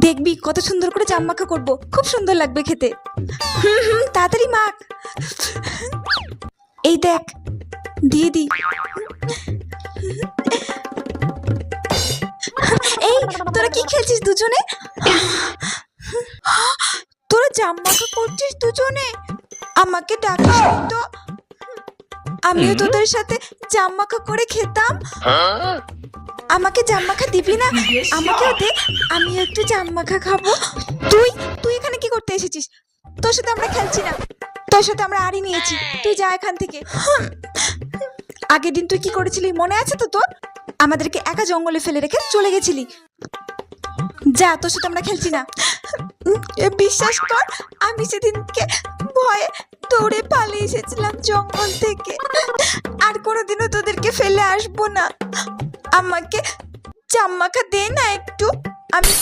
দেখবি কত সুন্দর করে জাম মাখা করবো, খুব সুন্দর লাগবে খেতে। তাড়াতাড়ি মাখ। এই দেখ, দিয়ে দি। এই তোরা কি খেলছিস দুজনে? তোরা জাম মাখা করছিস দুজনে? আমাকে ডাকিস তো, আমিও তোদের সাথে জাম মাখা করে খেতাম। আমাকে জাম মাখা দিবি না? আমাকেও দে, আমি একটু জাম মাখা খাবো। তুই তুই এখানে কি করতে এসেছিস? তোর সাথে আমরা খেলছি না, তোর সাথে আমরা আড়ি নিয়েছি। তুই যা এখান থেকে। আগের দিন তুই কি করেছিলি মনে আছে তো তোর? আমাদেরকে একা জঙ্গলে ফেলে রেখে চলে গেছিলি। যা, তোর সাথে আমরা খেলছি না। বিশ্বাস কর, আমি সেদিনকে ভয়ে দৌড়ে পালিয়ে এসেছিলাম জঙ্গল থেকে। আর কোনোদিনও তোদেরকে ফেলে আসবো না। আমাকে জাম মাখা দে না একটু, আমি